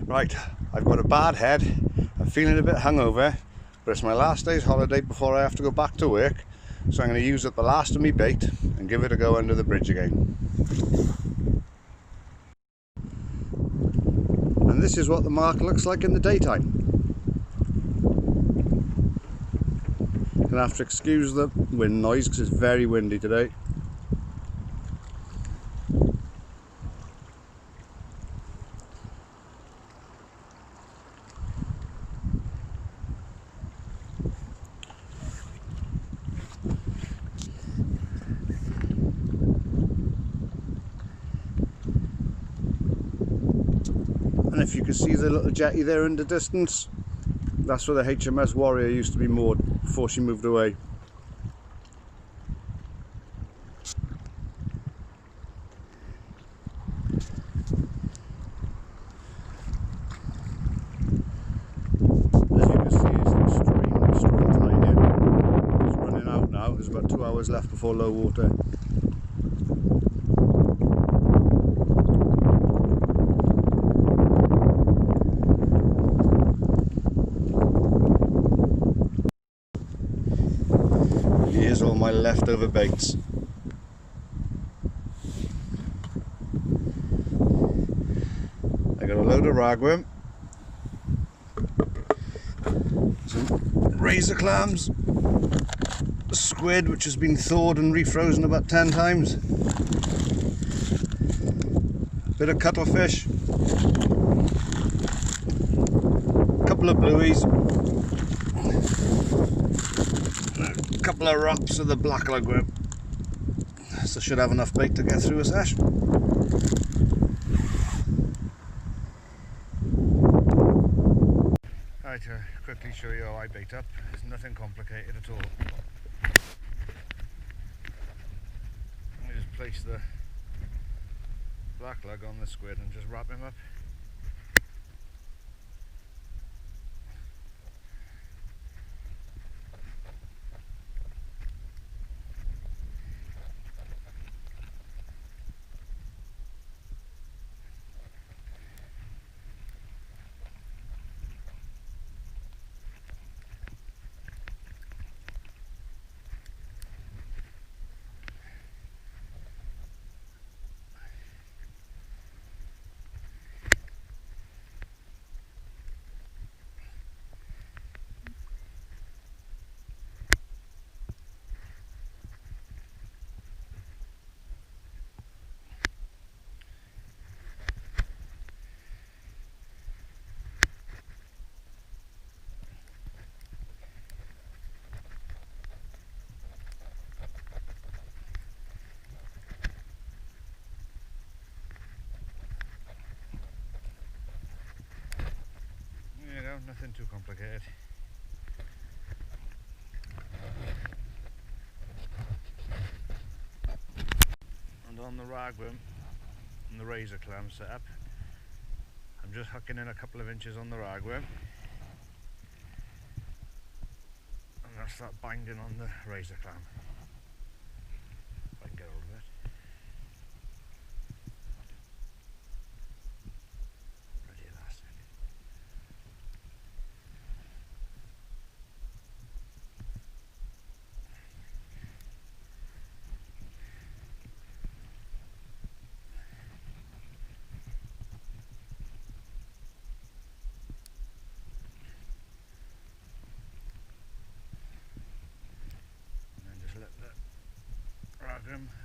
Right, I've got a bad head, I'm feeling a bit hungover, but it's my last day's holiday before I have to go back to work, so I'm going to use up the last of my bait and give it a go under the bridge again. And this is what the mark looks like in the daytime. Gonna have to excuse the wind noise because it's very windy today. And if you can see the little jetty there in the distance, that's where the HMS Warrior used to be moored before she moved away. As you can see, it's extremely strong tide here. It's running out now. There's about 2 hours left before low water. Here's all my leftover baits. I got a load of ragworm, some razor clams, a squid which has been thawed and refrozen about 10 times, a bit of cuttlefish, a couple of blueies, a couple of wraps of the black lugworm. So should have enough bait to get through a sesh. Right, to quickly show you how I bait up. It's nothing complicated at all. I just place the black lug on the squid and just wrap him up. Nothing too complicated. And on the ragworm and the razor clam setup, I'm just hooking in a couple of inches on the ragworm, and I'll start binding on the razor clam. If I can get hold of it.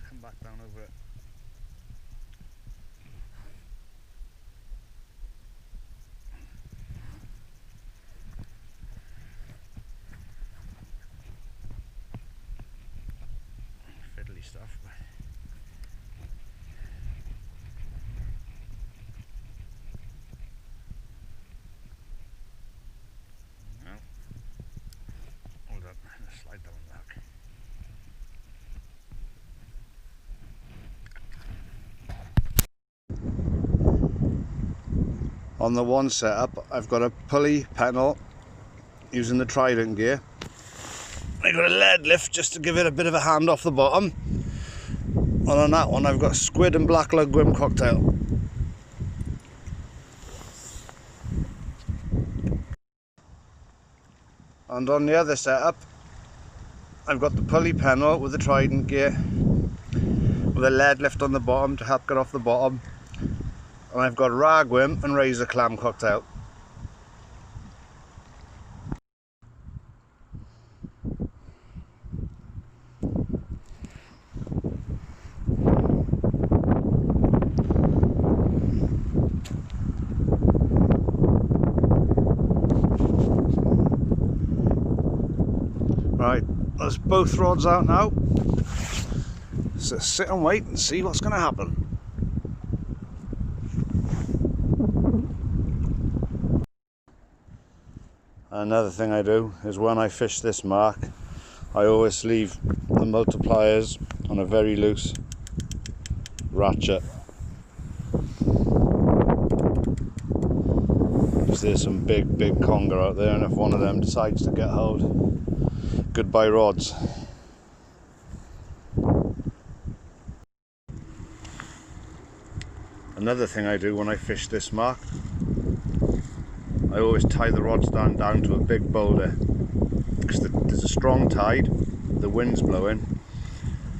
Come back down over it. Fiddly stuff, but no. Hold on, let's slide that one back. On the one setup, I've got a pulley panel using the trident gear. I've got a lead lift just to give it a bit of a hand off the bottom. And on that one, I've got squid and black lugworm cocktail. And on the other setup, I've got the pulley panel with the trident gear with a lead lift on the bottom to help get off the bottom, and I've got ragworm and razor clam cocked out. Right, there's both rods out now, so sit and wait and see what's going to happen. Another thing I do is when I fish this mark, I always leave the multipliers on a very loose ratchet, because there's some big conger out there, and if one of them decides to get hold, goodbye rods. Another thing I do when I fish this mark, I always tie the rod stand down to a big boulder, because there's a strong tide, the wind's blowing,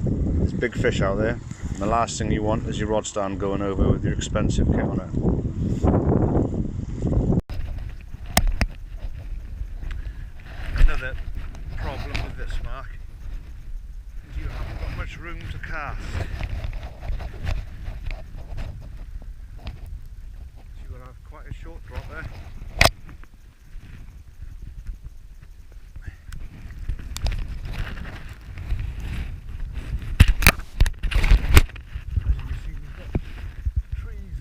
there's big fish out there, and the last thing you want is your rod stand going over with your expensive kit on it. Another problem with this mark is you haven't got much room to cast. So you've got to have quite a short drop there. As you can see, we've got trees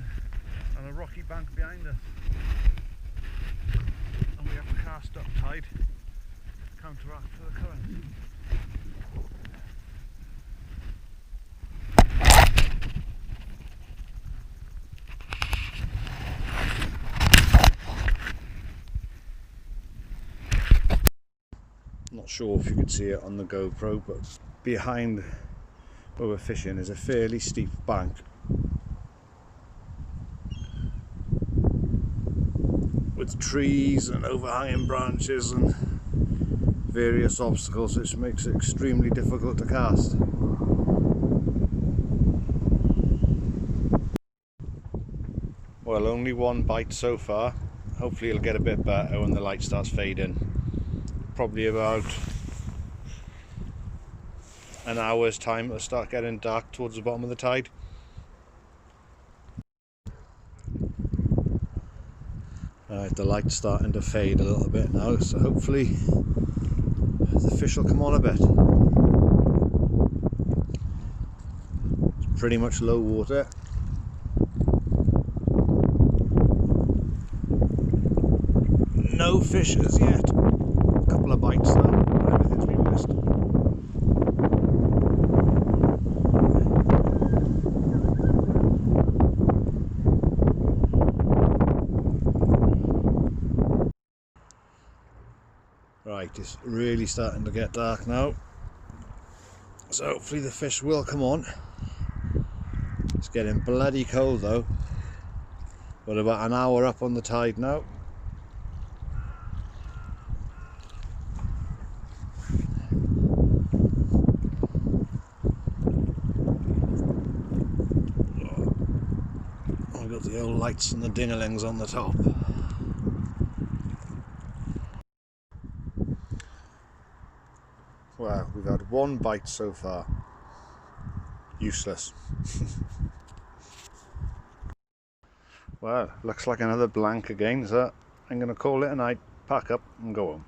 and a rocky bank behind us, and we have to cast up tide to counteract for the current. Not sure if you could see it on the GoPro, but behind where we're fishing is a fairly steep bank. With trees and overhanging branches and various obstacles, which makes it extremely difficult to cast. Well, only one bite so far. Hopefully it'll get a bit better when the light starts fading. Probably about an hour's time it'll start getting dark towards the bottom of the tide. Right, the light's starting to fade a little bit now, so hopefully the fish will come on a bit. It's pretty much low water. No fish as yet. A couple of bites though, everything's been missed. Right, it's really starting to get dark now, so hopefully the fish will come on. It's getting bloody cold though. We're about an hour up on the tide now. I've got the old lights and the dinglings on the top. Well, we've had one bite so far. Useless. Well, looks like another blank again, so I'm going to call it a night, pack up and go home.